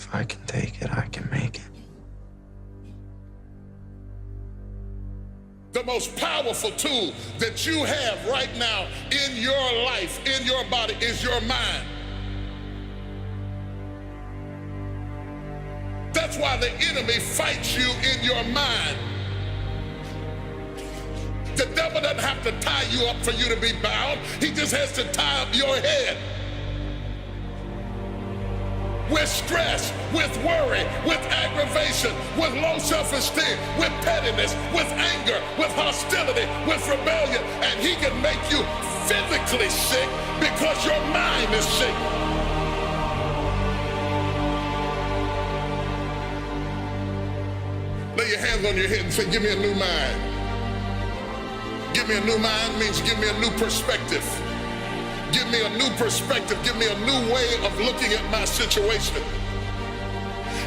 If I can take it, I can make it. The most powerful tool that you have right now in your life, in your body, is your mind. That's why the enemy fights you in your mind. The devil doesn't have to tie you up for you to be bound. He just has to tie up your head. With stress, with worry, with aggravation, with low self-esteem, with pettiness, with anger, with hostility, with rebellion. And he can make you physically sick because your mind is sick. Lay your hands on your head and say, give me a new mind. Give me a new mind means give me a new perspective. Give me a new perspective. Give me a new way of looking at my situation.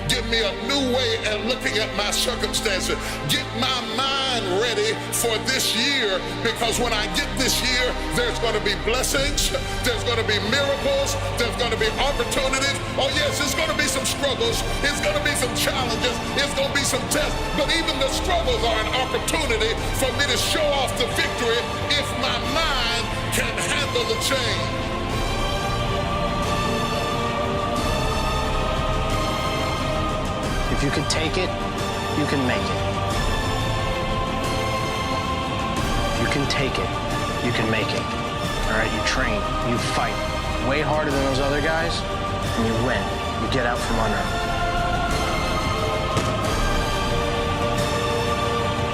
Give me a new way of looking at my circumstances. Get my mind ready for this year, because when I get this year, there's going to be blessings, there's going to be miracles, there's going to be opportunities. Oh yes, it's going to be some struggles, it's going to be some challenges, it's going to be some tests, but even the struggles are an opportunity for me to show off the victory if my mind can handle the change. If you can take it, you can make it. If you can take it, you can make it. All right, you train, you fight way harder than those other guys, and you win. You get out from under them.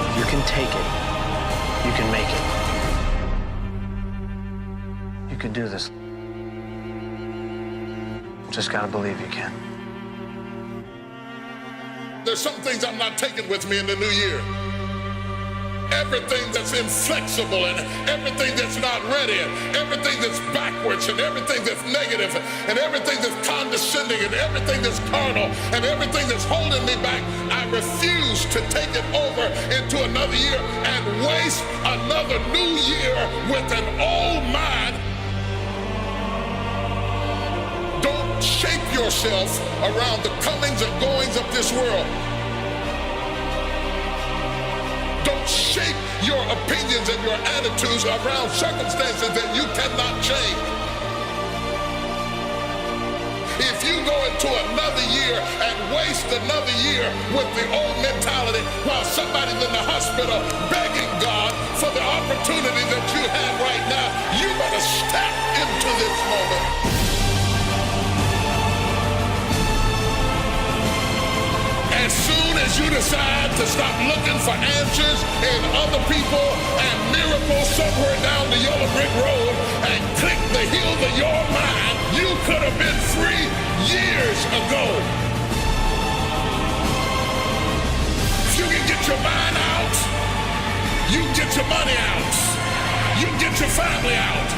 If you can take it, you can make it. You can do this. Just gotta believe you can. There's some things I'm not taking with me in the new year. Everything that's inflexible and everything that's not ready and everything that's backwards and everything that's negative and everything that's condescending and everything that's carnal and everything that's holding me back, I refuse to take it over into another year and waste another new year with an old mind. Don't shape yourself around the comings and goings of this world. Don't shape your opinions and your attitudes around circumstances that you cannot change. If you go into another year and waste another year with the old mentality while somebody's in the hospital begging God for the opportunity that you have right now, you better step into this moment. As soon as you decide to stop looking for answers in other people and miracles somewhere down the yellow brick road and click the heels of your mind, you could have been free years ago. If you can get your mind out, you can get your money out, you can get your family out,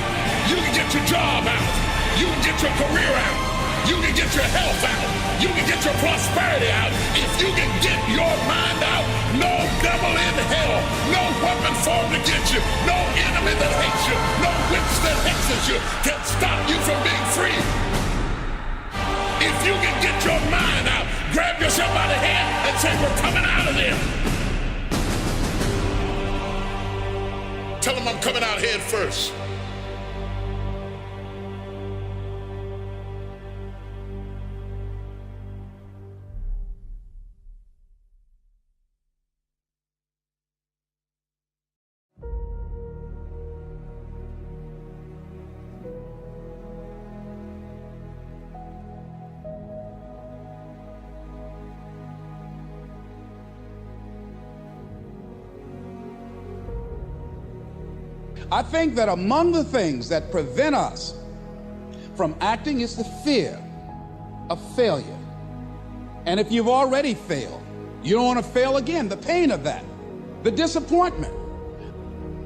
you can get your job out, you can get your career out, you can get your health out, you can get your prosperity out. If you can get your mind out, no devil in hell, no weapon formed against you, no enemy that hates you, no witch that hexes you can stop you from being free. If you can get your mind out, grab yourself by the hand and say, we're coming out of there. Tell them I'm coming out head first. I think that among the things that prevent us from acting is the fear of failure. And if you've already failed, you don't want to fail again. The pain of that, the disappointment.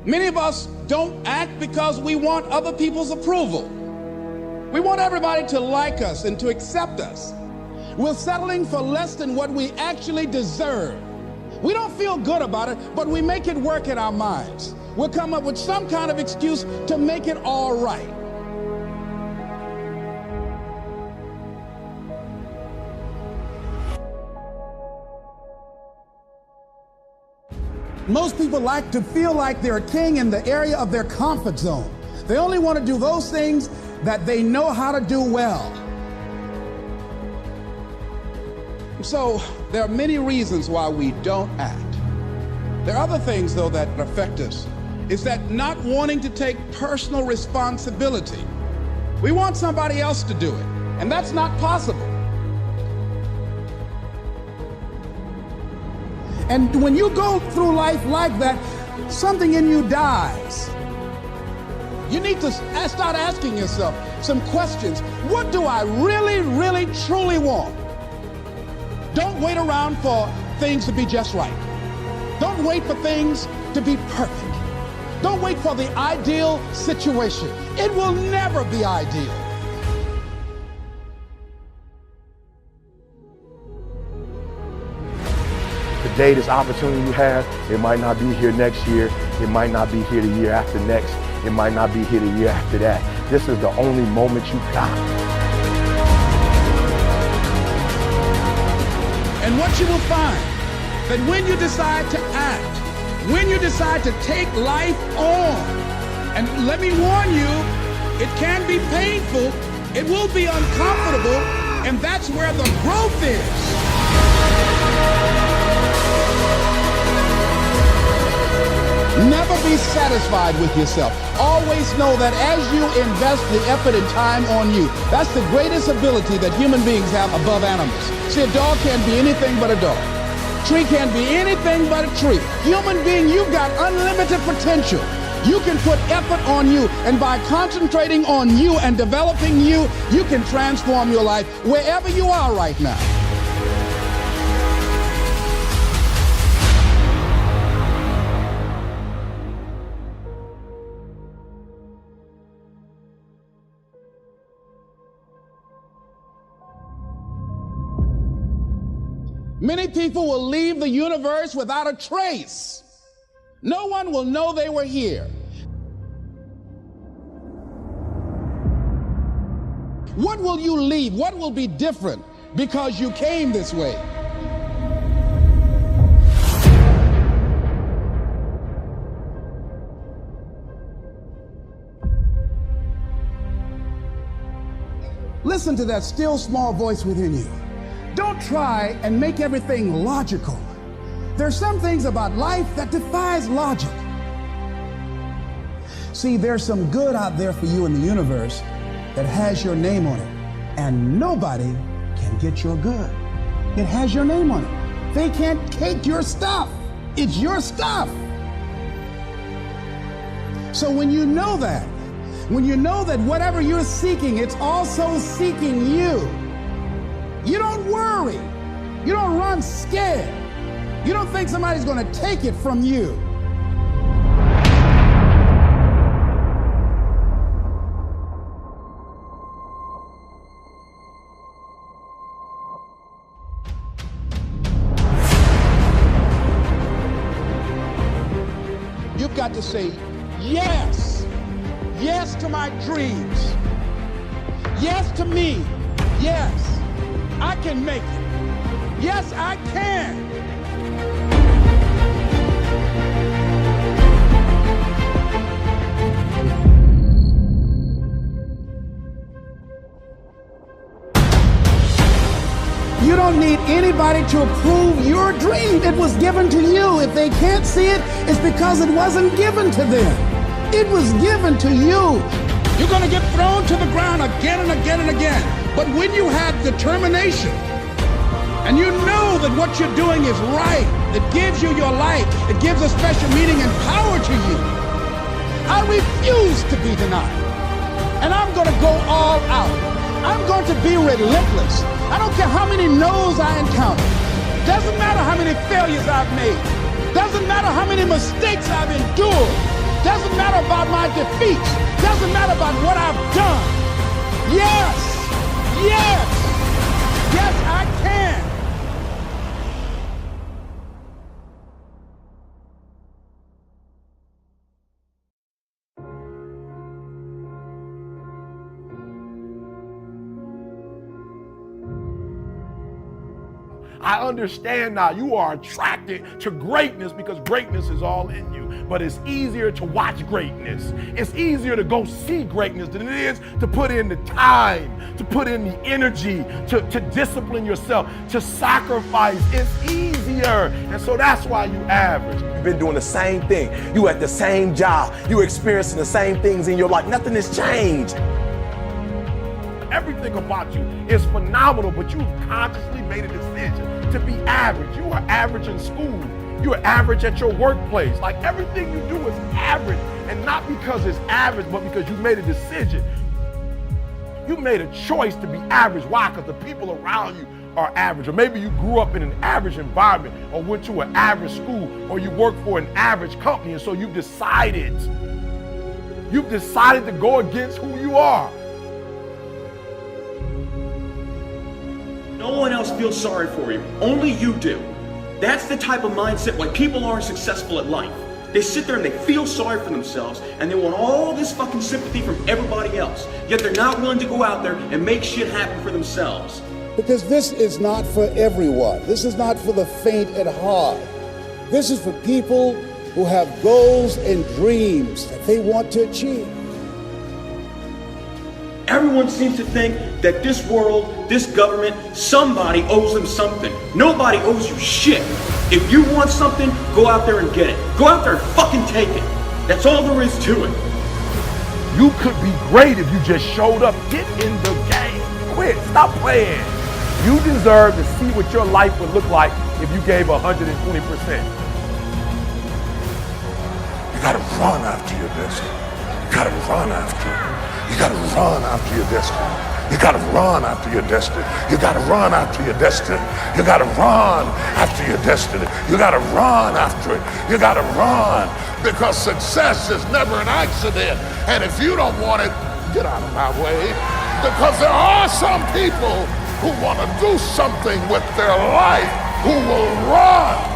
Many of us don't act because we want other people's approval. We want everybody to like us and to accept us. We're settling for less than what we actually deserve. We don't feel good about it, but we make it work in our minds. We'll come up with some kind of excuse to make it all right. Most people like to feel like they're a king in the area of their comfort zone. They only want to do those things that they know how to do well. So there are many reasons why we don't act. There are other things, though, that affect us. Is that not wanting to take personal responsibility. We want somebody else to do it, and that's not possible. And when you go through life like that, something in you dies. You need to start asking yourself some questions. What do I really, really, truly want? Don't wait around for things to be just right. Don't wait for things to be perfect. Don't wait for the ideal situation. It will never be ideal. Today, this opportunity you have, it might not be here next year. It might not be here the year after next. It might not be here the year after that. This is the only moment you got. And what you will find, that when you decide to act, when you decide to take life on, and let me warn you, it can be painful, it will be uncomfortable, and that's where the growth is. Never be satisfied with yourself. Always know that as you invest the effort and time on you, that's the greatest ability that human beings have above animals. See, a dog can't be anything but a dog. Tree can't be anything but a tree. Human being, you've got unlimited potential. You can put effort on you, and by concentrating on you and developing you, you can transform your life wherever you are right now. Many people will leave the universe without a trace. No one will know they were here. What will you leave? What will be different because you came this way? Listen to that still small voice within you. Don't try and make everything logical. There's some things about life that defies logic. See, there's some good out there for you in the universe that has your name on it, and nobody can get your good. It has your name on it. They can't take your stuff. It's your stuff. So when you know that whatever you're seeking, it's also seeking you. You don't worry. You don't run scared. You don't think somebody's going to take it from you. You've got to say yes. Yes to my dreams. Yes to me. Yes. I can make it. Yes, I can. You don't need anybody to approve your dream. It was given to you. If they can't see it, it's because it wasn't given to them. It was given to you. You're going to get thrown to the ground again and again and again. But when you have determination and you know that what you're doing is right, it gives you your life, it gives a special meaning and power to you. I refuse to be denied. And I'm going to go all out. I'm going to be relentless. I don't care how many no's I encounter. Doesn't matter how many failures I've made. Doesn't matter how many mistakes I've endured. Doesn't matter about my defeats. Doesn't matter about what I've done. Yes. Yes! Yes, I can! I understand now you are attracted to greatness because greatness is all in you. But it's easier to watch greatness. It's easier to go see greatness than it is to put in the time, to put in the energy, to discipline yourself, to sacrifice. It's easier. And so that's why you average. You've been doing the same thing. You at the same job. You're experiencing the same things in your life. Nothing has changed. Everything about you is phenomenal, but you've consciously made a decision to be average. You are average in school. You are average at your workplace. Like everything you do is average, and not because it's average, but because you made a decision. You made a choice to be average. Why? Because the people around you are average. Or maybe you grew up in an average environment, or went to an average school, or you work for an average company, and so you've decided to go against who you are. No one else feels sorry for you. Only you do. That's the type of mindset why people aren't successful at life. They sit there and they feel sorry for themselves and they want all this fucking sympathy from everybody else. Yet they're not willing to go out there and make shit happen for themselves. Because this is not for everyone. This is not for the faint at heart. This is for people who have goals and dreams that they want to achieve. Everyone seems to think that this world, this government, somebody owes them something. Nobody owes you shit. If you want something, go out there and get it. Go out there and fucking take it. That's all there is to it. You could be great if you just showed up. Get in the game. Quit. Stop playing. You deserve to see what your life would look like if you gave 120%. You gotta run after your destiny. You gotta run after it. You gotta run after your destiny. You gotta run after your destiny. You gotta run after your destiny. You gotta run after your destiny. You gotta run after it. You gotta run, because success is never an accident. And if you don't want it, get out of my way. Because there are some people who want to do something with their life who will run.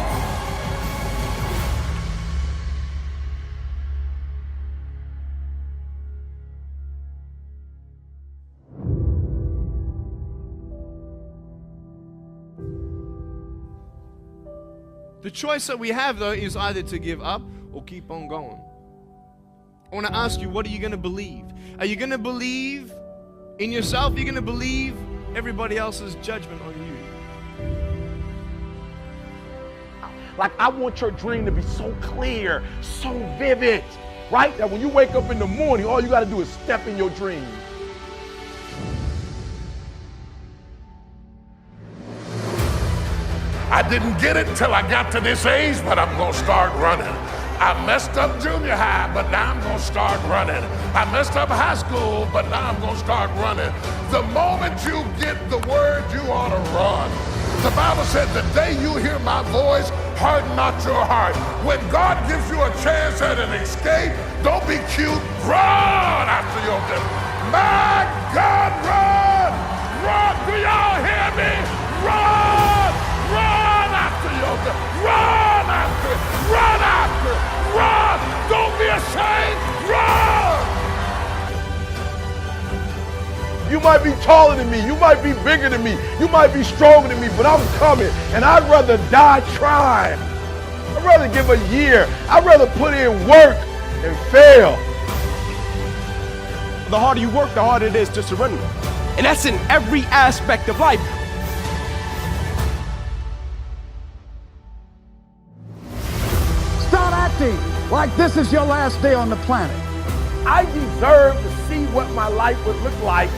The choice that we have, though, is either to give up or keep on going. I want to ask you, what are you going to believe? Are you going to believe in yourself? Are you going to believe everybody else's judgment on you? Like, I want your dream to be so clear, so vivid, right? That when you wake up in the morning, all you got to do is step in your dream. I didn't get it till I got to this age, but I'm gonna start running. I messed up junior high, but now I'm gonna start running. I messed up high school, but now I'm gonna start running. The moment you get the word, you ought to run. The Bible said, the day you hear my voice, harden not your heart. When God gives you a chance at an escape, don't be cute, run after your destiny. My God, run! Run! Do y'all hear me? Run! Run after your destiny. Run after it! Run after it! Run! Don't be ashamed! Run! You might be taller than me, you might be bigger than me, you might be stronger than me, but I'm coming, and I'd rather die trying. I'd rather give a year. I'd rather put in work and fail. The harder you work, the harder it is to surrender. And that's in every aspect of life. Start acting like this is your last day on the planet. I deserve to see what my life would look like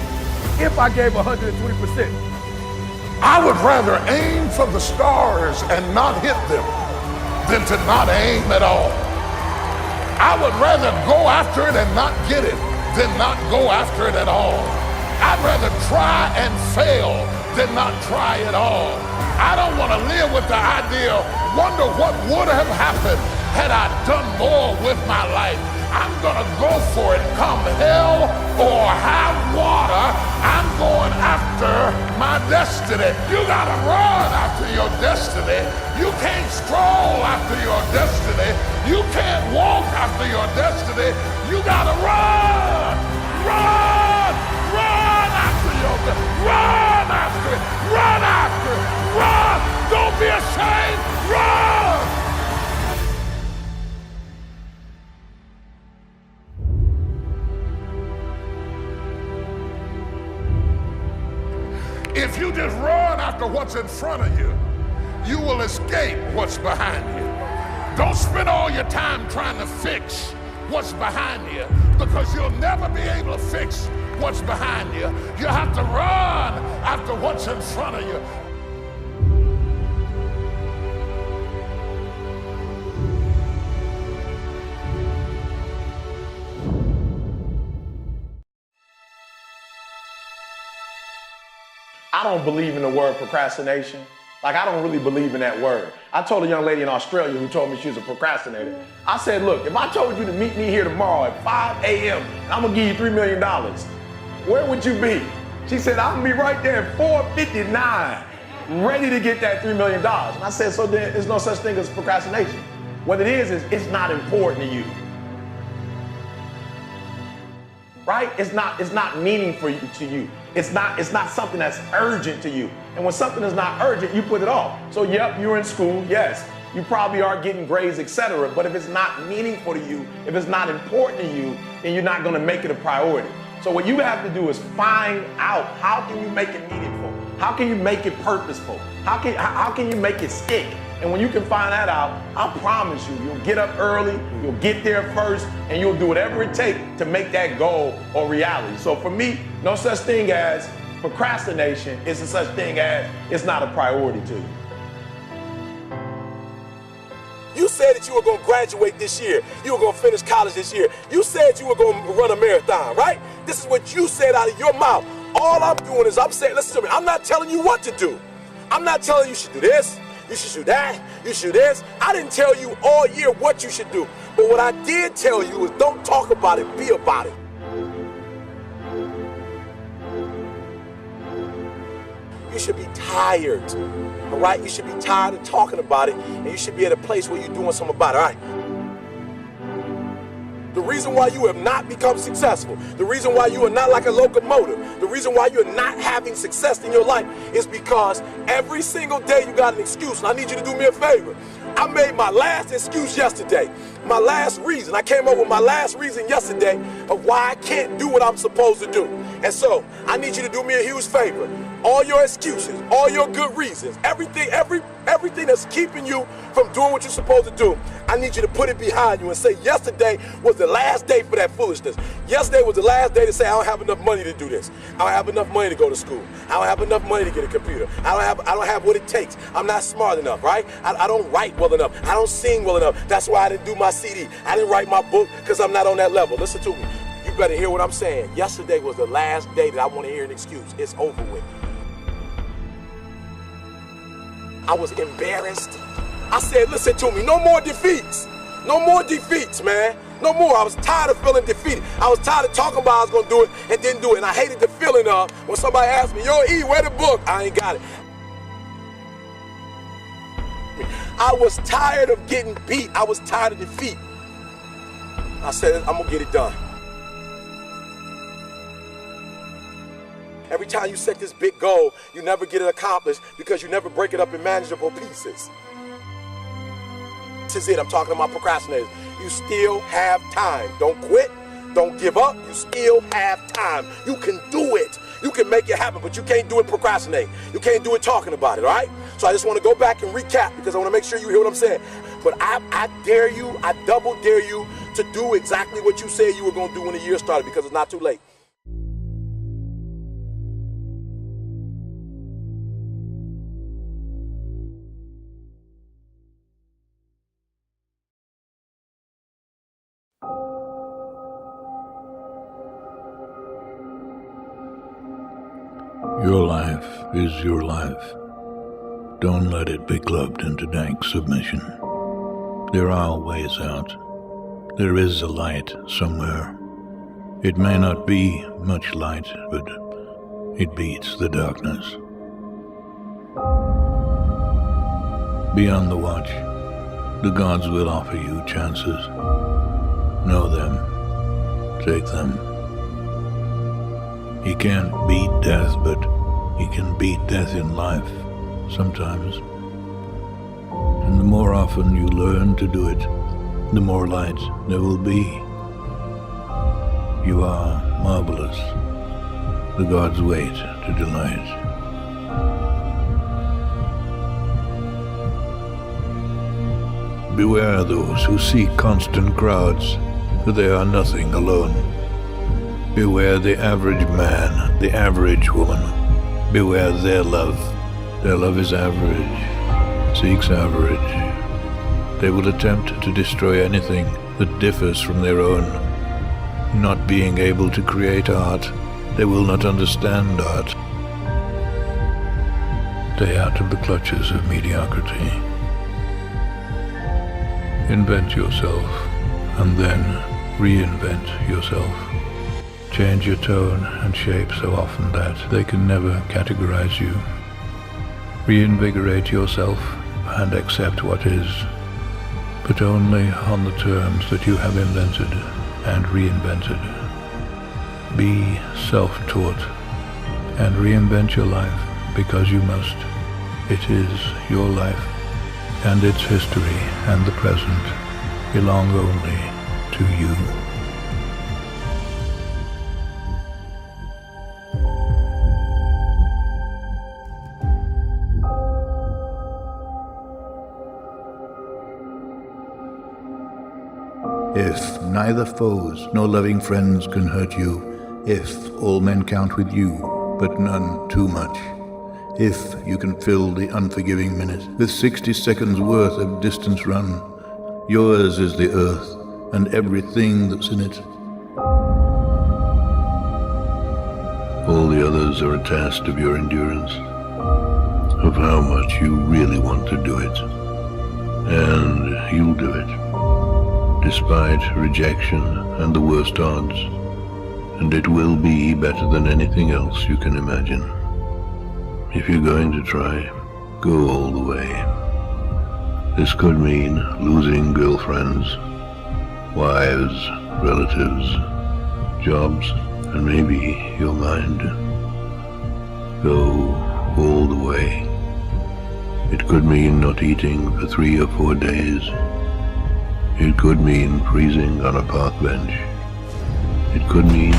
if I gave 120%. I would rather aim for the stars and not hit them than to not aim at all. I would rather go after it and not get it than not go after it at all. I'd rather try and fail than not try at all. I don't want to live with the idea, wonder what would have happened had I done more with my life. I'm gonna go for it, come hell or high water. I'm going after my destiny. You gotta run after your destiny. You can't stroll after your destiny. You can't walk after your destiny. You gotta run, run, run after your destiny. Run after it, run after it, run. If you just run after what's in front of you, you will escape what's behind you. Don't spend all your time trying to fix what's behind you, because you'll never be able to fix what's behind you. You have to run after what's in front of you. I don't believe in the word procrastination. Like, I don't really believe in that word. I told a young lady in Australia who told me she was a procrastinator. I said, look, if I told you to meet me here tomorrow at 5 a.m. and I'm gonna give you $3 million, where would you be? She said, I'm gonna be right there at 4:59, ready to get that $3 million. And I said, so then there's no such thing as procrastination. What it is it's not important to you. Right? It's not meaningful to you. It's not something that's urgent to you. And when something is not urgent, you put it off. So yep, you're in school, yes. You probably are getting grades, etc. But if it's not meaningful to you, if it's not important to you, then you're not gonna make it a priority. So what you have to do is find out, how can you make it meaningful? How can you make it purposeful? How can you make it stick? And when you can find that out, I promise you, you'll get up early, you'll get there first, and you'll do whatever it takes to make that goal a reality. So for me, no such thing as procrastination. It's a such thing as it's not a priority to you. You said that you were going to graduate this year. You were going to finish college this year. You said you were going to run a marathon, right? This is what you said out of your mouth. All I'm doing is I'm saying, listen to me, I'm not telling you what to do. I'm not telling you should do this, you should do that, you should do this. I didn't tell you all year what you should do. But what I did tell you is don't talk about it, be about it. You should be tired, all right? You should be tired of talking about it, and you should be at a place where you're doing something about it, all right? The reason why you have not become successful, the reason why you are not like a locomotive, the reason why you're not having success in your life is because every single day you got an excuse. And I need you to do me a favor. I made my last excuse yesterday, my last reason. I came up with my last reason yesterday of why I can't do what I'm supposed to do. And so I need you to do me a huge favor. All your excuses, all your good reasons, everything that's keeping you from doing what you're supposed to do, I need you to put it behind you and say, yesterday was the last day for that foolishness. Yesterday was the last day to say, I don't have enough money to do this. I don't have enough money to go to school. I don't have enough money to get a computer. I don't have what it takes. I'm not smart enough, right? I don't write well enough. I don't sing well enough. That's why I didn't do my CD. I didn't write my book because I'm not on that level. Listen to me. You better hear what I'm saying. Yesterday was the last day that I want to hear an excuse. It's over with. I was embarrassed. I said, listen to me, no more defeats. No more defeats, man. No more. I was tired of feeling defeated. I was tired of talking about I was going to do it and didn't do it. And I hated the feeling of when somebody asked me, yo, E, where the book? I ain't got it. I was tired of getting beat. I was tired of defeat. I said, I'm going to get it done. Every time you set this big goal, you never get it accomplished because you never break it up in manageable pieces. This is it. I'm talking about procrastinators. You still have time. Don't quit. Don't give up. You still have time. You can do it. You can make it happen, but you can't do it procrastinating. You can't do it talking about it, all right? So I just want to go back and recap because I want to make sure you hear what I'm saying. But I dare you, I double dare you to do exactly what you said you were going to do when the year started because it's not too late. Your life is your life. Don't let it be clubbed into dank submission. There are ways out. There is a light somewhere. It may not be much light, but it beats the darkness. Be on the watch. The gods will offer you chances. Know them. Take them. He can't beat death, but he can beat death in life, sometimes. And the more often you learn to do it, the more light there will be. You are marvelous. The gods wait to delight. beware those who seek constant crowds, for they are nothing alone. Beware the average man, the average woman. Beware their love. Their love is average, seeks average. They will attempt to destroy anything that differs from their own. Not being able to create art, they will not understand art. Stay out of the clutches of mediocrity. Invent yourself, and then reinvent yourself. Change your tone and shape so often that they can never categorize you. Reinvigorate yourself and accept what is, but only on the terms that you have invented and reinvented. Be self-taught and reinvent your life because you must. It is your life, and its history and the present belong only to you. If neither foes nor loving friends can hurt you, if all men count with you, but none too much, if you can fill the unforgiving minute with 60 seconds worth of distance run, yours is the earth and everything that's in it. All the others are a test of your endurance, of how much you really want to do it. And you'll do it, despite rejection and the worst odds. And it will be better than anything else you can imagine. If you're going to try, go all the way. This could mean losing girlfriends, wives, relatives, jobs, and maybe your mind. Go all the way. It could mean not eating for 3 or 4 days. It could mean freezing on a park bench. It could mean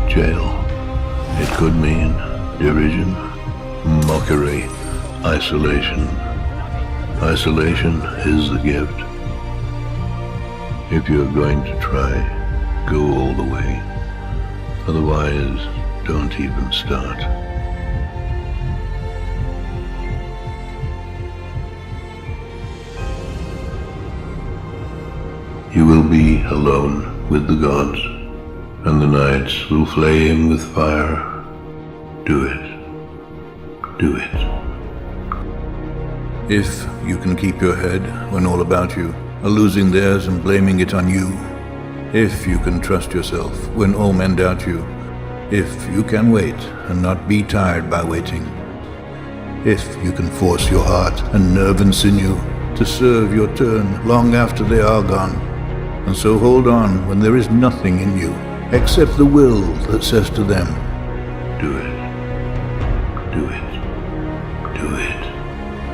jail. It could mean derision, mockery, isolation. Isolation is the gift. If you're going to try, go all the way. Otherwise, don't even start. You will be alone with the gods, and the nights will flame with fire. Do it. Do it. If you can keep your head when all about you are losing theirs and blaming it on you, if you can trust yourself when all men doubt you, if you can wait and not be tired by waiting, if you can force your heart and nerve and sinew to serve your turn long after they are gone, and so hold on when there is nothing in you except the will that says to them, do it, do it, do it,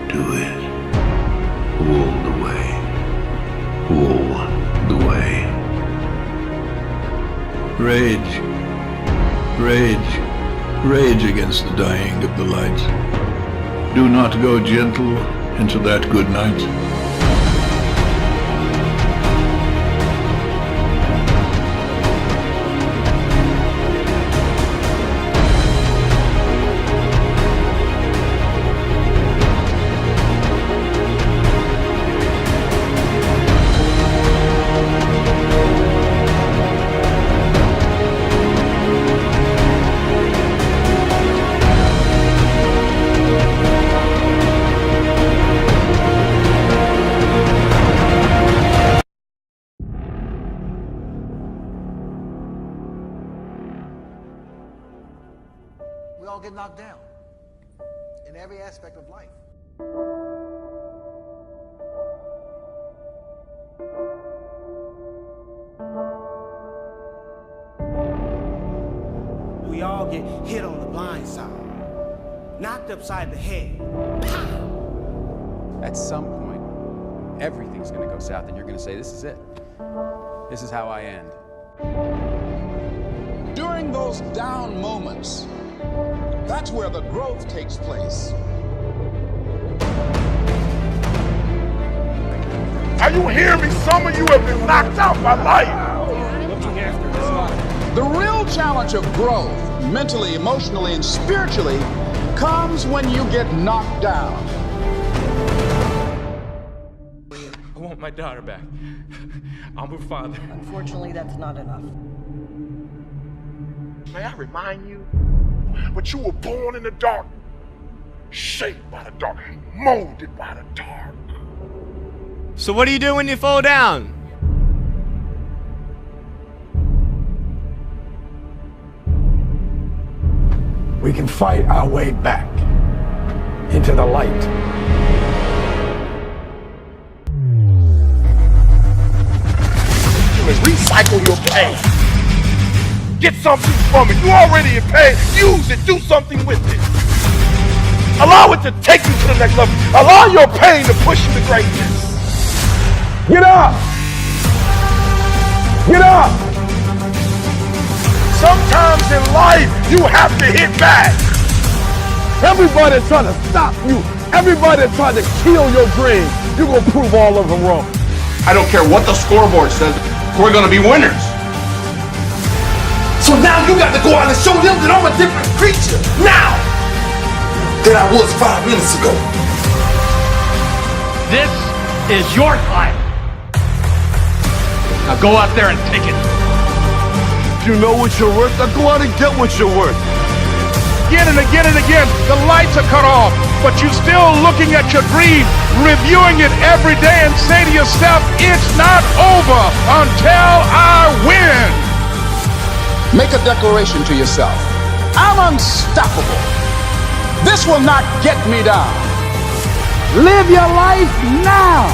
do it, all the way, all the way. Rage, rage, rage against the dying of the light. Do not go gentle into that good night. We all get knocked down in every aspect of life. We all get hit on the blind side, knocked upside the head. Pow! At some point, everything's gonna go south and you're gonna say, this is it. This is how I end. During those down moments, that's where the growth takes place. Are you hearing me? Some of you have been knocked out by life. The real challenge of growth, mentally, emotionally, and spiritually, comes when you get knocked down. I want my daughter back. I'm her father. Unfortunately, that's not enough. May I remind you, but you were born in the dark, shaped by the dark, molded by the dark. So what do you do when you fall down? We can fight our way back into the light. Recycle your pain. Get something from it. You already in pain. Use it. Do something with it. Allow it to take you to the next level. Allow your pain to push you to greatness. Get up. Get up. Sometimes in life, you have to hit back. Everybody trying to stop you. Everybody trying to kill your dream. You're going to prove all of them wrong. I don't care what the scoreboard says. We're going to be winners. So now you got to go out and show them that I'm a different creature now than I was 5 minutes ago. This is your time. Now go out there and take it. If you know what you're worth, now go out and get what you're worth. Again and again and again, the lights are cut off, but you're still looking at your dream, reviewing it every day and say to yourself, it's not over until I win. Make a declaration to yourself. I'm unstoppable. This will not get me down. Live your life now.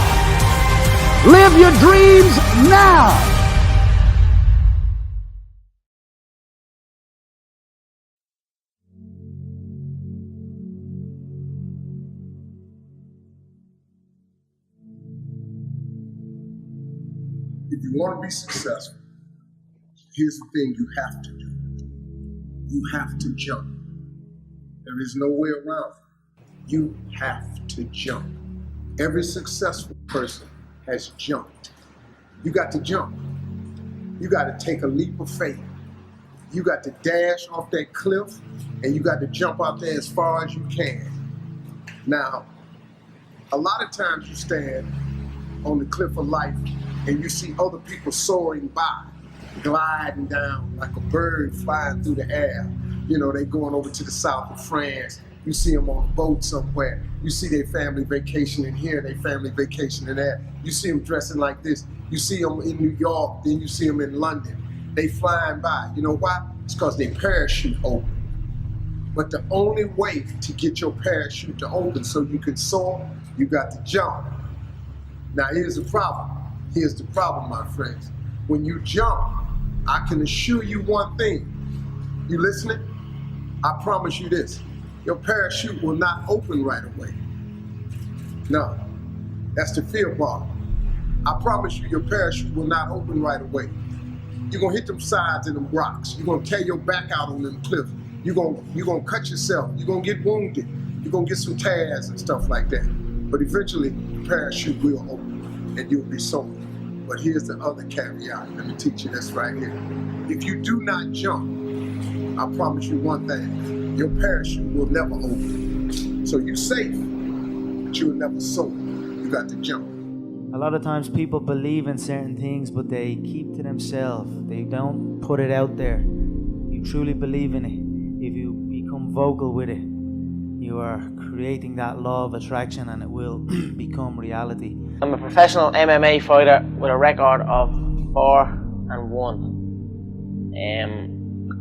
Live your dreams now. If you want to be successful, here's the thing you have to do. You have to jump. There is no way around it. You have to jump. Every successful person has jumped. You got to jump. You got to take a leap of faith. You got to dash off that cliff and you got to jump out there as far as you can. Now, a lot of times you stand on the cliff of life and you see other people soaring by, gliding down like a bird flying through the air. You know, they going over to the south of France. You see them on a boat somewhere. You see their family vacationing here, their family vacationing there. You see them dressing like this. You see them in New York, then you see them in London. They flying by. You know why? It's because their parachute open. But the only way to get your parachute to open so you can soar, you got to jump. Now here's the problem. Here's the problem, my friends. When you jump, I can assure you one thing. You listening? I promise you this. Your parachute will not open right away. No, that's the fear part. I promise you your parachute will not open right away. You're gonna hit them sides and them rocks. You're gonna tear your back out on them cliffs. You're gonna cut yourself. You're gonna get wounded. You're gonna get some tears and stuff like that. But eventually, the parachute will open and you'll be soaring. But here's the other caveat. Let me teach you this right here. If you do not jump, I promise you one thing, your parachute will never open. So you're safe, but you'll never soar. You got to jump. A lot of times people believe in certain things, but they keep to themselves. They don't put it out there. You truly believe in it. If you become vocal with it, you are creating that law of attraction and it will become reality. I'm a professional MMA fighter with a record of 4-1.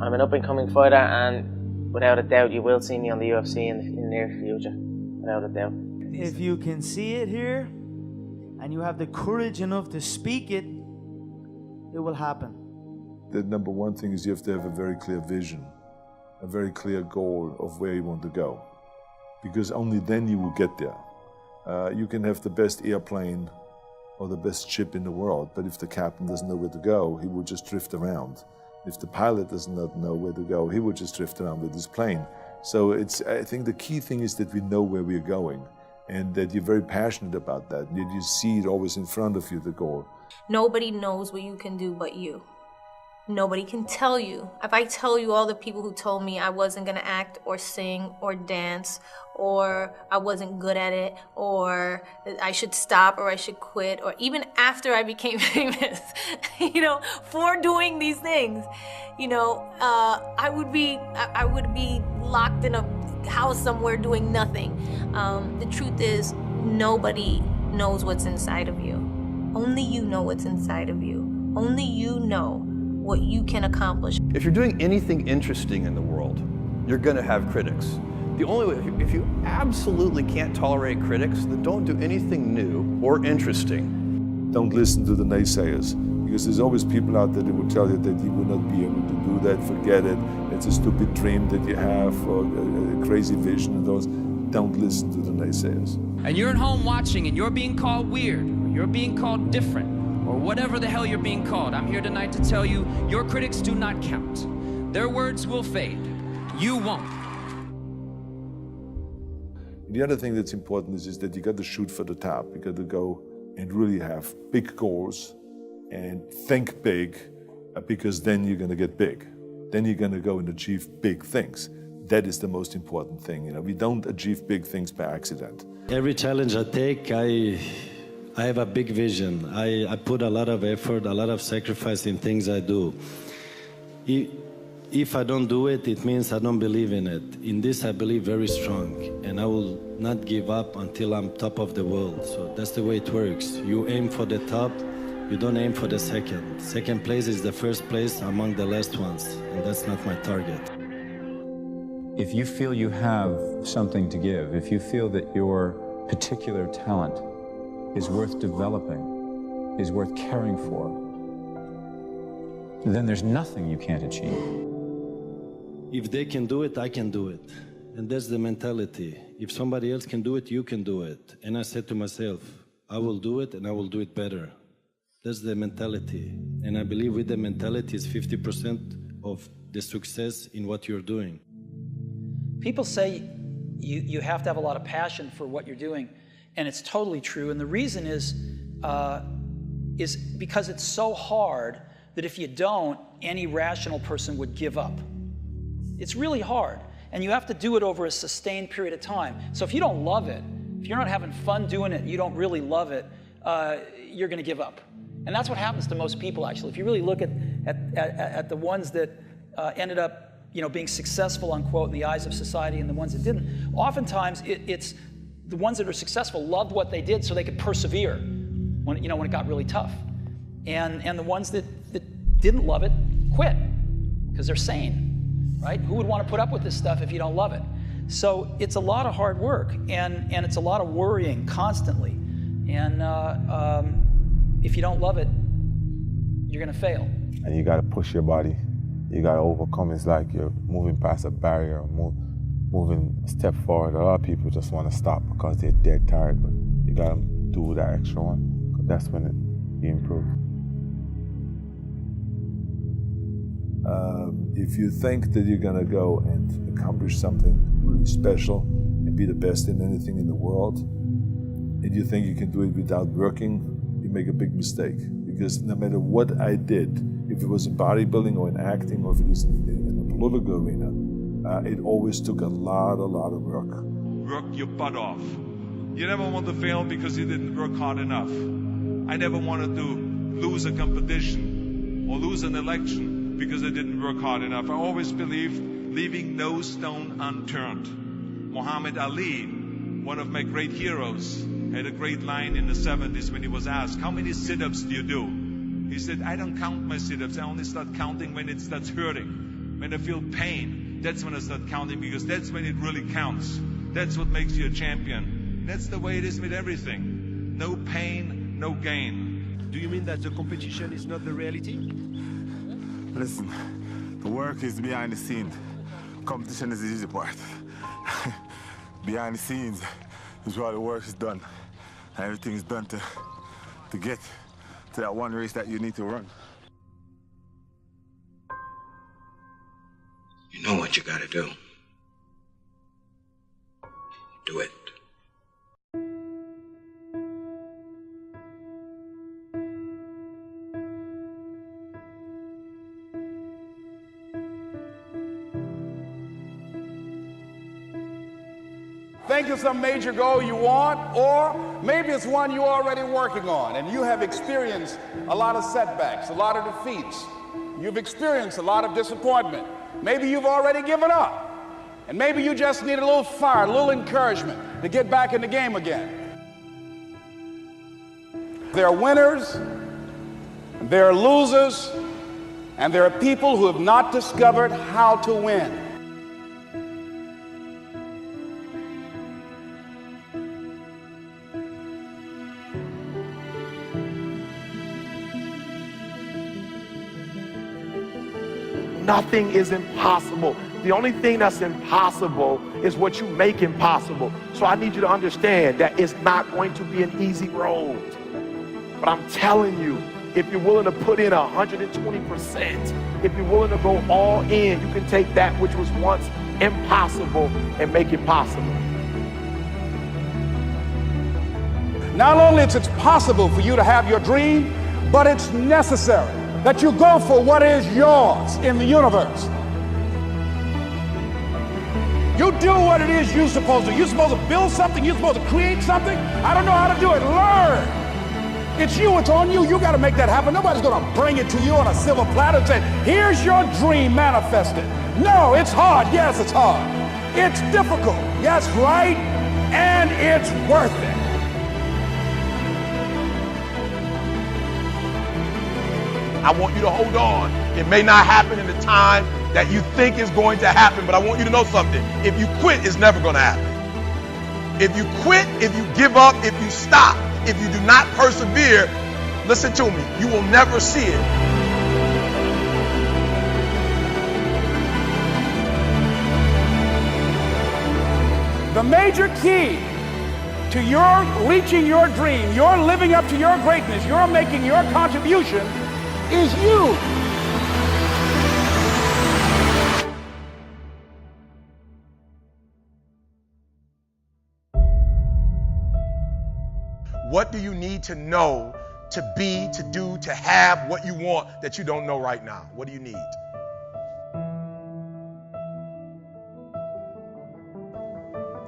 I'm an up-and-coming fighter, and without a doubt you will see me on the UFC in the near future, without a doubt. If you can see it here and you have the courage enough to speak it, it will happen. The number one thing is you have to have a very clear vision, a very clear goal of where you want to go, because only then you will get there. You can have the best airplane or the best ship in the world, but if the captain doesn't know where to go, he will just drift around. If the pilot does not know where to go, he will just drift around with his plane. So I think the key thing is that we know where we're going. and that you're very passionate about that. You see it always in front of you, the goal. Nobody knows what you can do but you. Nobody can tell you. If I tell you all the people who told me I wasn't gonna act or sing or dance, or I wasn't good at it, or I should stop or I should quit, or even after I became famous, you know, for doing these things, you know, I would be locked in a house somewhere doing nothing. The truth is, nobody knows what's inside of you. Only you know what's inside of you. Only you know what you can accomplish. If you're doing anything interesting in the world, you're going to have critics. The only way, if you absolutely can't tolerate critics, then don't do anything new or interesting. Don't listen to the naysayers, because there's always people out there that will tell you that you will not be able to do that, forget it, it's a stupid dream that you have, or a crazy vision and those. Don't listen to the naysayers. And you're at home watching and you're being called weird, or you're being called different, or whatever the hell you're being called. I'm here tonight to tell you, your critics do not count. Their words will fade. You won't. The other thing that's important is that you got to shoot for the top. You got to go and really have big goals and think big, because then you're going to get big. Then you're going to go and achieve big things. That is the most important thing. You know, we don't achieve big things by accident. Every challenge I take, I have a big vision. I put a lot of effort, a lot of sacrifice in things I do. If I don't do it, it means I don't believe in it. In this, I believe very strong, and I will not give up until I'm top of the world. So that's the way it works. You aim for the top, you don't aim for the second. Second place is the first place among the last ones, and that's not my target. If you feel you have something to give, if you feel that your particular talent is worth developing, is worth caring for, then there's nothing you can't achieve. If they can do it, I can do it. And that's the mentality. If somebody else can do it, you can do it. And I said to myself, I will do it and I will do it better. That's the mentality. And I believe with the mentality is 50% of the success in what you're doing. People say you have to have a lot of passion for what you're doing, and it's totally true. And the reason is because it's so hard that if you don't, any rational person would give up. It's really hard, and you have to do it over a sustained period of time. So if you don't love it, if you're not having fun doing it, and you don't really love it, you're going to give up. And that's what happens to most people, actually. If you really look at the ones that ended up, you know, being successful, unquote, in the eyes of society, and the ones that didn't, oftentimes it's the ones that are successful loved what they did so they could persevere when it got really tough. And the ones that didn't love it quit because they're sane, right? Who would want to put up with this stuff if you don't love it? So it's a lot of hard work, and it's a lot of worrying constantly. And if you don't love it, you're going to fail. And you got to push your body. You got to overcome. It's like you're moving past a barrier, moving a step forward. A lot of people just want to stop because they're dead tired, but you got to do that extra one, because that's when you improve. If you think that you're going to go and accomplish something really special and be the best in anything in the world, and you think you can do it without working, you make a big mistake. Because no matter what I did, if it was in bodybuilding or in acting or if it was in the political arena, it always took a lot of work. Work your butt off. You never want to fail because you didn't work hard enough. I never wanted to lose a competition or lose an election because I didn't work hard enough. I always believed leaving no stone unturned. Muhammad Ali, one of my great heroes, had a great line in the 70s when he was asked, how many sit-ups do you do? He said, I don't count my sit-ups. I only start counting when it starts hurting. When I feel pain, that's when I start counting, because that's when it really counts. That's what makes you a champion. That's the way it is with everything. No pain, no gain. Do you mean that the competition is not the reality? Listen, the work is behind the scenes. Competition is the easy part. Behind the scenes is where the work is done. And everything is done to get to that one race that you need to run. You know what you gotta do. Do it. think of some major goal you want, or maybe it's one you're already working on and you have experienced a lot of setbacks, a lot of defeats. You've experienced a lot of disappointment. Maybe you've already given up. And maybe you just need a little fire, a little encouragement to get back in the game again. There are winners, there are losers, and there are people who have not discovered how to win. Nothing is impossible. The only thing that's impossible is what you make impossible. So I need you to understand that it's not going to be an easy road. But I'm telling you, if you're willing to put in 120%, if you're willing to go all in, you can take that which was once impossible and make it possible. Not only is it possible for you to have your dream, but it's necessary that you go for what is yours in the universe. You do what it is you're supposed to. You're supposed to build something. You're supposed to create something. I don't know how to do it. Learn. It's you. It's on you. You got to make that happen. Nobody's going to bring it to you on a silver platter and say, here's your dream manifested. No, it's hard. Yes, it's hard. It's difficult. Yes, right. And it's worth it. I want you to hold on. It may not happen in the time that you think is going to happen, but I want you to know something. If you quit, it's never going to happen. If you quit, if you give up, if you stop, if you do not persevere, listen to me, you will never see it. The major key to your reaching your dream, your living up to your greatness, your making your contribution is you. What do you need to know to be, to do, to have what you want that you don't know right now? What do you need?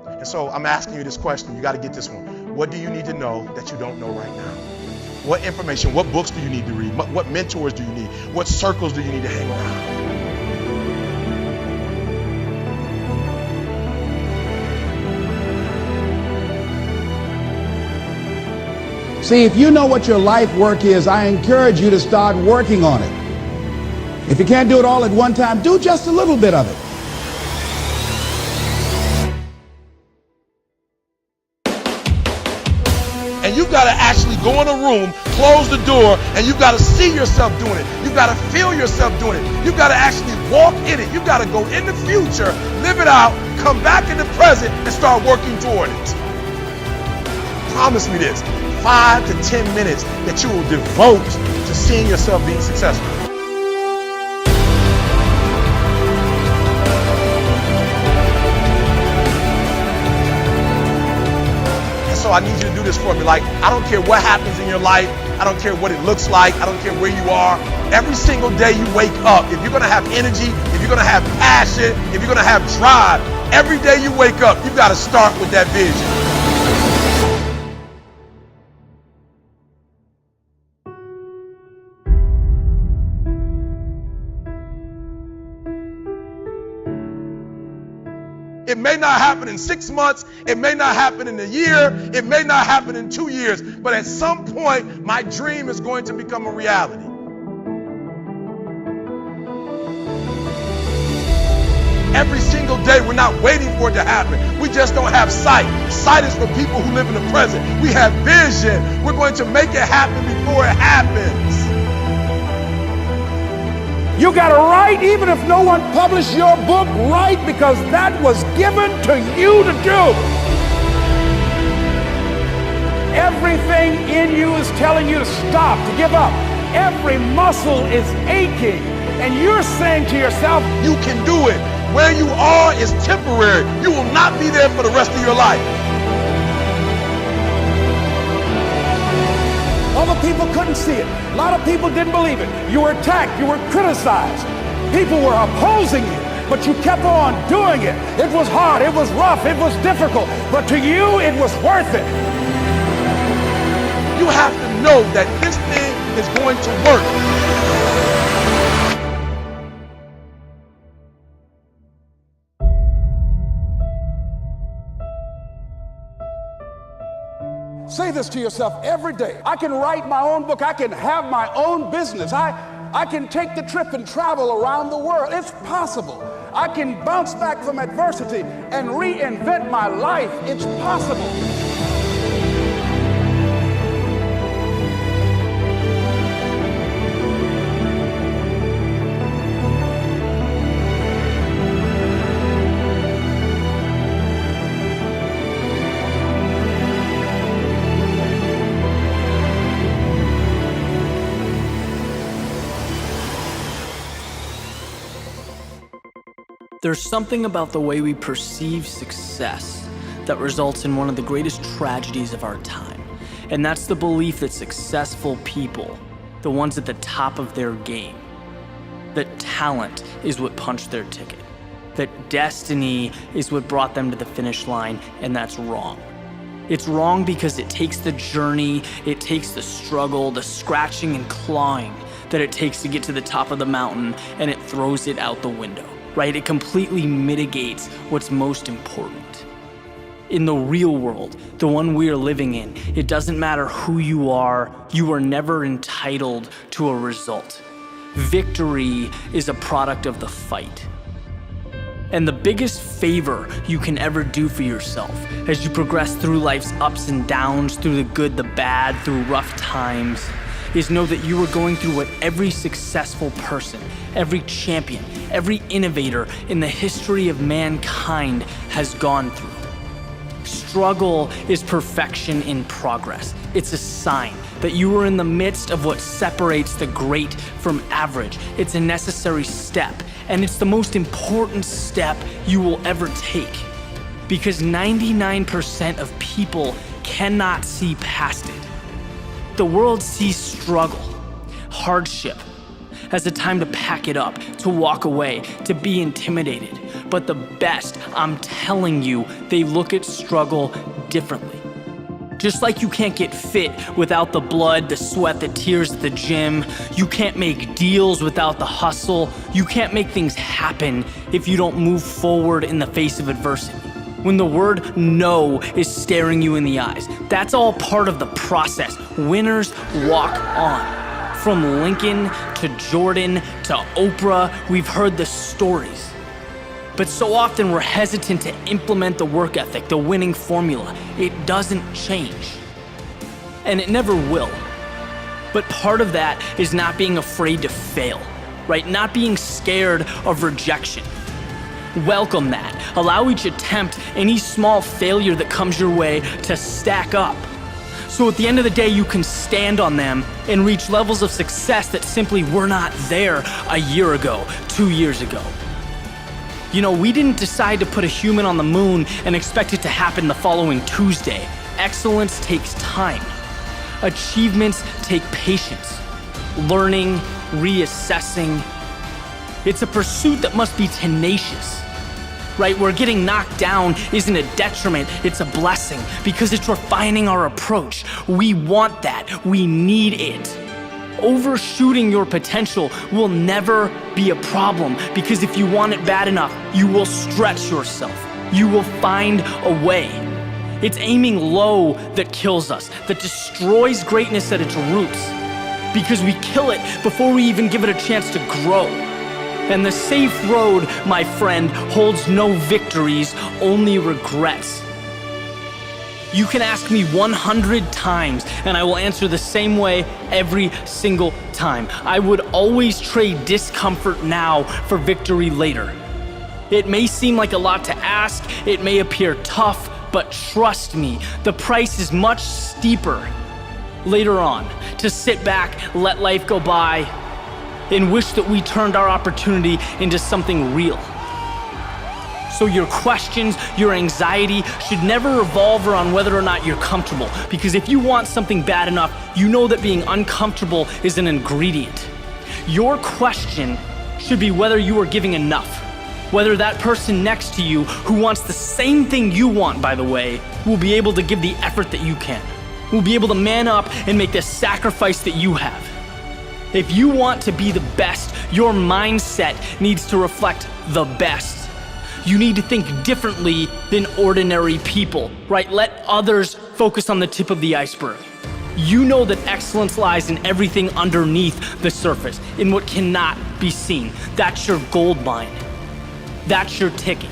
And so I'm asking you this question. You got to get this one. What do you need to know that you don't know right now? What information, what books do you need to read? What mentors do you need? What circles do you need to hang around? See, if you know what your life work is, I encourage you to start working on it. If you can't do it all at one time, do just a little bit of it. And you've got to actually go in a room, close the door, and you've got to see yourself doing it. You've got to feel yourself doing it. You've got to actually walk in it. You've got to go in the future, live it out, come back in the present, and start working toward it. Promise me this, 5 to 10 minutes that you will devote to seeing yourself being successful. So I need you to do this for me. Like, I don't care what happens in your life. I don't care what it looks like. I don't care where you are. Every single day you wake up, if you're going to have energy, if you're going to have passion, if you're going to have drive, every day you wake up, you've got to start with that vision. It may not happen in 6 months. It may not happen in a year. It may not happen in 2 years. But at some point, my dream is going to become a reality. Every single day, we're not waiting for it to happen. We just don't have sight. Sight is for people who live in the present. We have vision. We're going to make it happen before it happens. You got to write, even if no one published your book, write, because that was given to you to do. Everything in you is telling you to stop, to give up. Every muscle is aching, and you're saying to yourself, you can do it. Where you are is temporary. You will not be there for the rest of your life. Other people couldn't see it. A lot of people didn't believe it. You were attacked. You were criticized. People were opposing you. but you kept on doing it. It was hard, it was rough, it was difficult, but to you it was worth it. You have to know that this thing is going to work. Say this to yourself every day. I can write my own book. I can have my own business. I can take the trip and travel around the world. It's possible. I can bounce back from adversity and reinvent my life. It's possible. There's something about the way we perceive success that results in one of the greatest tragedies of our time. And that's the belief that successful people, the ones at the top of their game, that talent is what punched their ticket, that destiny is what brought them to the finish line, and that's wrong. It's wrong because it takes the journey, it takes the struggle, the scratching and clawing that it takes to get to the top of the mountain, and it throws it out the window. Right? It completely mitigates what's most important. In the real world, the one we are living in, it doesn't matter who you are never entitled to a result. Victory is a product of the fight. And the biggest favor you can ever do for yourself as you progress through life's ups and downs, through the good, the bad, through rough times, is know that you are going through what every successful person, every champion, every innovator in the history of mankind has gone through. Struggle is perfection in progress. It's a sign that you are in the midst of what separates the great from average. It's a necessary step, and it's the most important step you will ever take. Because 99% of people cannot see past it. The world sees struggle, hardship, as a time to pack it up, to walk away, to be intimidated. But the best, I'm telling you, they look at struggle differently. Just like you can't get fit without the blood, the sweat, the tears at the gym. You can't make deals without the hustle. You can't make things happen if you don't move forward in the face of adversity. When the word no is staring you in the eyes, that's all part of the process. Winners walk on. From Lincoln to Jordan to Oprah, we've heard the stories. But so often we're hesitant to implement the work ethic, the winning formula. It doesn't change. And it never will. But part of that is not being afraid to fail, right? Not being scared of rejection. Welcome that. Allow each attempt, any small failure that comes your way, to stack up. So at the end of the day, you can stand on them and reach levels of success that simply were not there a year ago, 2 years ago. You know, we didn't decide to put a human on the moon and expect it to happen the following Tuesday. Excellence takes time. Achievements take patience. Learning, reassessing. It's a pursuit that must be tenacious. Right? Where getting knocked down isn't a detriment, it's a blessing because it's refining our approach. We want that. We need it. Overshooting your potential will never be a problem because if you want it bad enough, you will stretch yourself. You will find a way. It's aiming low that kills us, that destroys greatness at its roots because we kill it before we even give it a chance to grow. And the safe road, my friend, holds no victories, only regrets. You can ask me 100 times, and I will answer the same way every single time. I would always trade discomfort now for victory later. It may seem like a lot to ask, it may appear tough, but trust me, the price is much steeper later on. To sit back, let life go by, and wish that we turned our opportunity into something real. So your questions, your anxiety should never revolve around whether or not you're comfortable. Because if you want something bad enough, you know that being uncomfortable is an ingredient. Your question should be whether you are giving enough. Whether that person next to you, who wants the same thing you want, by the way, will be able to give the effort that you can, will be able to man up and make the sacrifice that you have. If you want to be the best, your mindset needs to reflect the best. You need to think differently than ordinary people, right? Let others focus on the tip of the iceberg. You know that excellence lies in everything underneath the surface, in what cannot be seen. That's your gold mine. That's your ticket.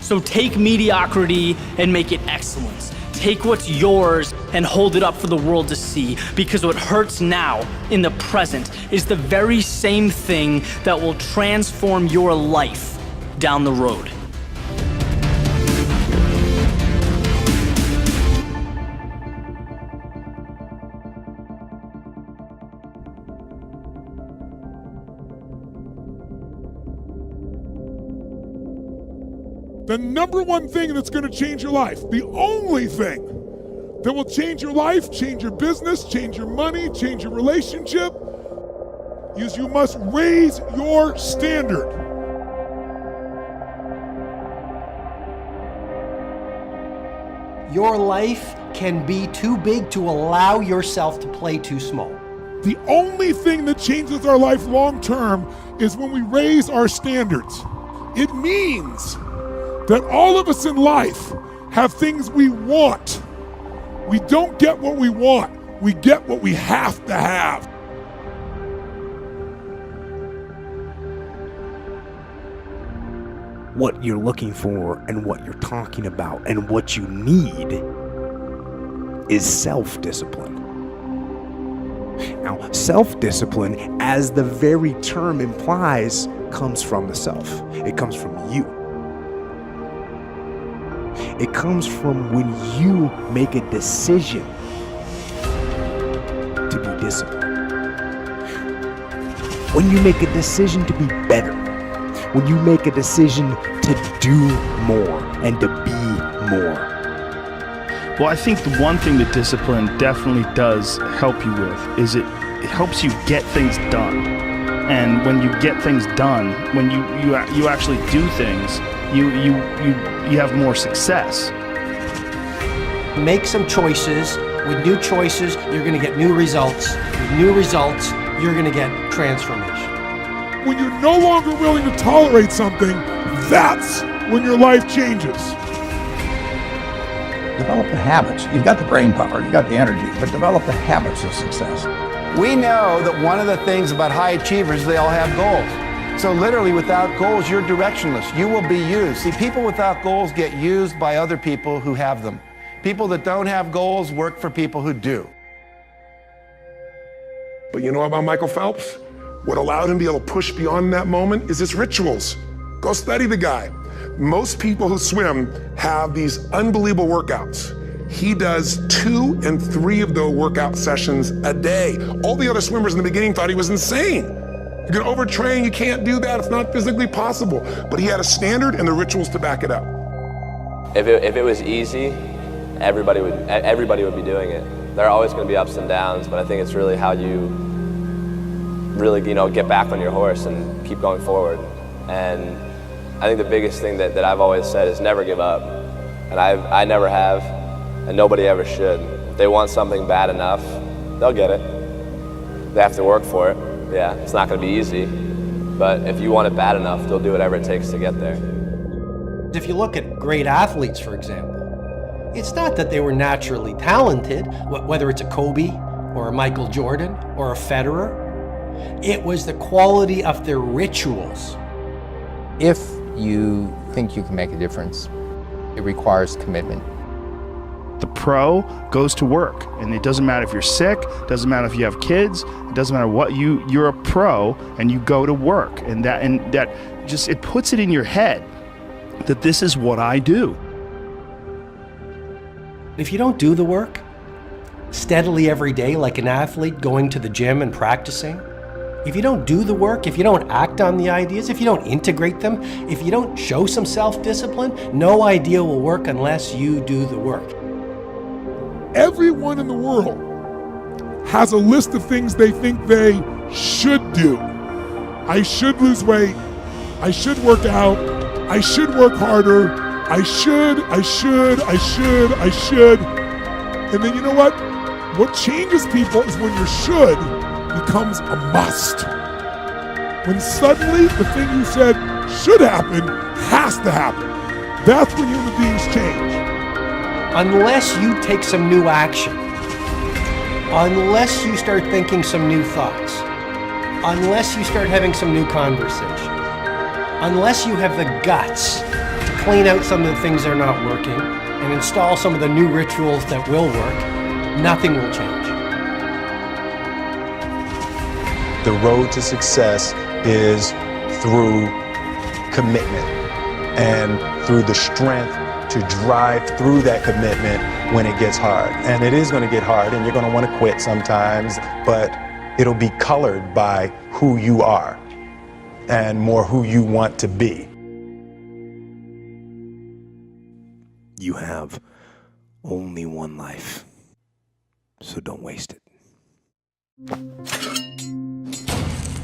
So take mediocrity and make it excellence. Take what's yours and hold it up for the world to see, because what hurts now in the present is the very same thing that will transform your life down the road. The number one thing that's going to change your life, the only thing that will change your life, change your business, change your money, change your relationship, is you must raise your standard. Your life can be too big to allow yourself to play too small. The only thing that changes our life long term is when we raise our standards. It means that all of us in life have things we want. We don't get what we want, we get what we have to have. What you're looking for and what you're talking about and what you need is self-discipline. Now, self-discipline, as the very term implies, comes from the self. It comes from you. It comes from when you make a decision to be disciplined. When you make a decision to be better. When you make a decision to do more and to be more. Well, I think the one thing that discipline definitely does help you with is it helps you get things done. And when you get things done, when you actually do things, you have more success. Make some choices. With new choices, you're going to get new results. With new results, you're going to get transformation. When you're no longer willing to tolerate something, that's when your life changes. Develop the habits. You've got the brain power, you've got the energy, but develop the habits of success. We know that one of the things about high achievers, they all have goals. So literally without goals, you're directionless. You will be used. See, people without goals get used by other people who have them. People that don't have goals work for people who do. But you know about Michael Phelps? What allowed him to be able to push beyond that moment is his rituals. Go study the guy. Most people who swim have these unbelievable workouts. He does 2 and 3 of those workout sessions a day. All the other swimmers in the beginning thought he was insane. You can overtrain, you can't do that, it's not physically possible. But he had a standard and the rituals to back it up. If it was easy, everybody would be doing it. There are always going to be ups and downs, but I think it's really how you really, get back on your horse and keep going forward. And I think the biggest thing that I've always said is never give up. And I never have, and nobody ever should. If they want something bad enough, they'll get it. They have to work for it. Yeah, it's not going to be easy, but if you want it bad enough, they'll do whatever it takes to get there. If you look at great athletes, for example, it's not that they were naturally talented, whether it's a Kobe or a Michael Jordan or a Federer. It was the quality of their rituals. If you think you can make a difference, it requires commitment. The pro goes to work, and it doesn't matter if you're sick, doesn't matter if you have kids, it doesn't matter what you're a pro and you go to work, and that just, it puts it in your head that this is what I do. If you don't do the work steadily every day like an athlete going to the gym and practicing, if you don't do the work, if you don't act on the ideas, if you don't integrate them, if you don't show some self-discipline, no idea will work unless you do the work. Everyone in the world has a list of things they think they should do. I should lose weight. I should work out, I should work harder, I should. And then you know what? What changes people is when your should becomes a must. When suddenly the thing you said should happen has to happen. That's when human beings change. Unless you take some new action, unless you start thinking some new thoughts, unless you start having some new conversations, unless you have the guts to clean out some of the things that are not working and install some of the new rituals that will work, nothing will change. The road to success is through commitment and through the strength to drive through that commitment when it gets hard. And it is going to get hard and you're going to want to quit sometimes, but it'll be colored by who you are and more who you want to be. You have only one life, so don't waste it.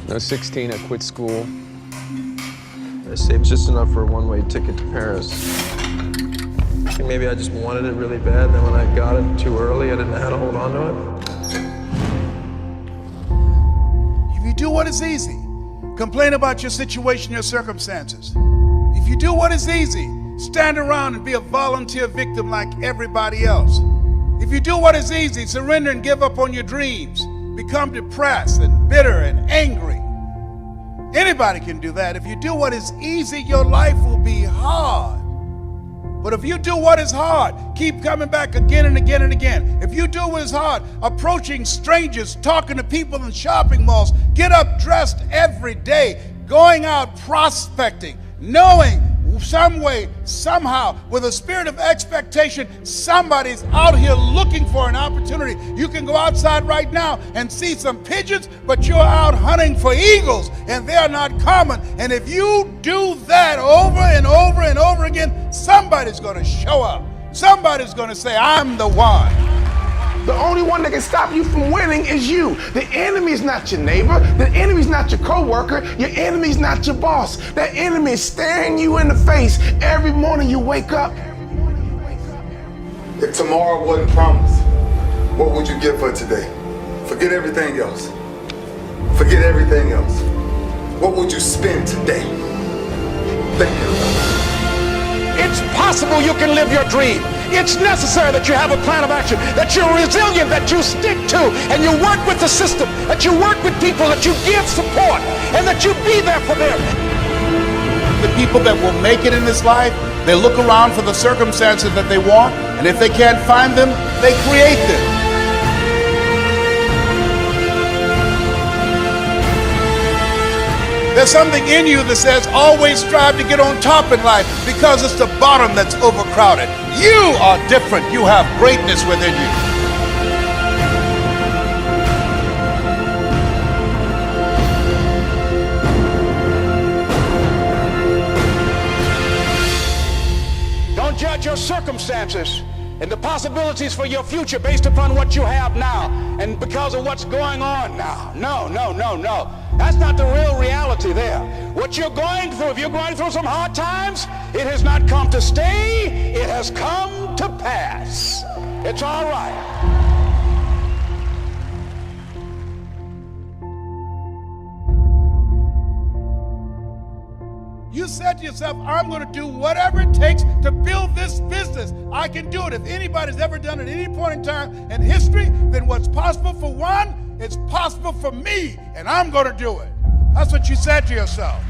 I was 16, I quit school. I saved just enough for a one-way ticket to Paris. I think maybe I just wanted it really bad, then when I got it too early, I didn't know how to hold on to it. If you do what is easy, complain about your situation, your circumstances. If you do what is easy, stand around and be a volunteer victim like everybody else. If you do what is easy, surrender and give up on your dreams, become depressed and bitter and angry. Anybody can do that. If you do what is easy, your life will be hard. But if you do what is hard, keep coming back again and again and again. If you do what is hard, approaching strangers, talking to people in shopping malls, get up dressed every day, going out prospecting, knowing some way, somehow, with a spirit of expectation, somebody's out here looking for an opportunity. You can go outside right now and see some pigeons, but you're out hunting for eagles, and they're not common. And if you do that over and over and over again, somebody's going to show up. Somebody's going to say, I'm the one. The only one that can stop you from winning is you. The enemy is not your neighbor. The enemy is not your coworker. Your enemy is not your boss. That enemy is staring you in the face every morning you wake up. If tomorrow wasn't promised, what would you give for today? Forget everything else. Forget everything else. What would you spend today? Think about it. It's possible you can live your dream. It's necessary that you have a plan of action, that you're resilient, that you stick to, and you work with the system, that you work with people, that you give support, and that you be there for them. The people that will make it in this life, they look around for the circumstances that they want, and if they can't find them, they create them. There's something in you that says always strive to get on top in life because it's the bottom that's overcrowded. You are different. You have greatness within you. Don't judge your circumstances and the possibilities for your future based upon what you have now and because of what's going on now. No. That's not the real reality there. What you're going through, if you're going through some hard times, it has not come to stay, it has come to pass. It's all right. You said to yourself, I'm going to do whatever it takes to build this business. I can do it. If anybody's ever done it at any point in time in history, then what's possible for one, it's possible for me, and I'm going to do it. That's what you said to yourself.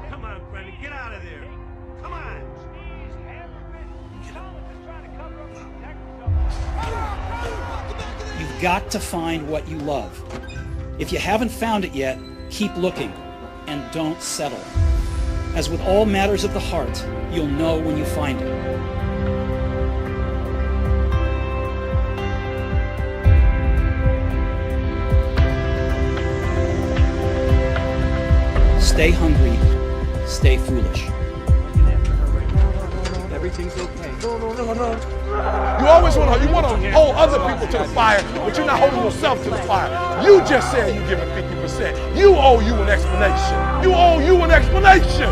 Come on, Brendan, get out of there. Come on. You've got to find what you love. If you haven't found it yet, keep looking and don't settle. As with all matters of the heart, you'll know when you find it. Stay hungry, stay foolish. Everything's okay. You always want to hold other people to the fire, but you're not holding yourself to the fire. You just said you're giving 50%. You owe you an explanation. You owe you an explanation.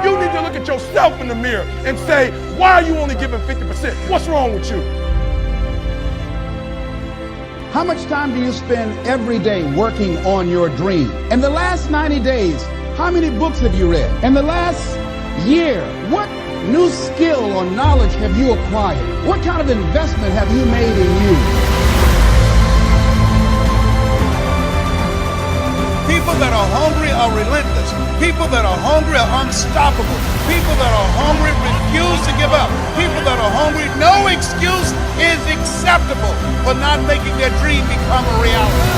You need to look at yourself in the mirror and say, why are you only giving 50%? What's wrong with you? How much time do you spend every day working on your dream? In the last 90 days, how many books have you read? In the last year, what new skill or knowledge have you acquired? What kind of investment have you made in you? People that are hungry are relentless. People that are hungry are unstoppable. People that are hungry refuse to give up. People that are hungry, no excuse is acceptable for not making their dream become a reality.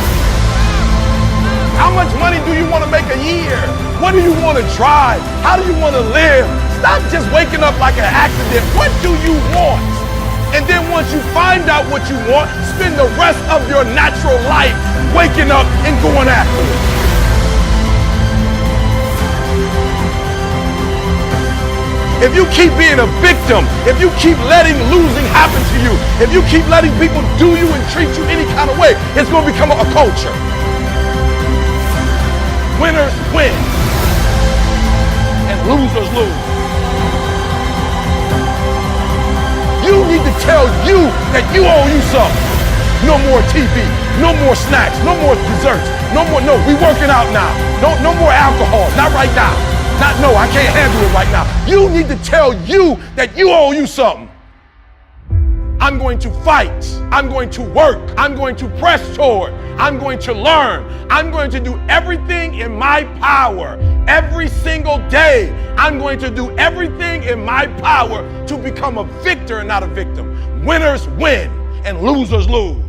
How much money do you want to make a year? What do you want to drive? How do you want to live? Stop just waking up like an accident. What do you want? And then once you find out what you want, spend the rest of your natural life waking up and going after it. If you keep being a victim, if you keep letting losing happen to you, if you keep letting people do you and treat you any kind of way, it's going to become a culture. Winners win and losers lose. You need to tell you that you owe you something. No more TV, no more snacks, no more desserts, no, we working out now. No more alcohol, not right now. No, I can't handle it right now. You need to tell you that you owe you something. I'm going to fight. I'm going to work. I'm going to press toward. I'm going to learn. I'm going to do everything in my power. Every single day, I'm going to do everything in my power to become a victor and not a victim. Winners win and losers lose.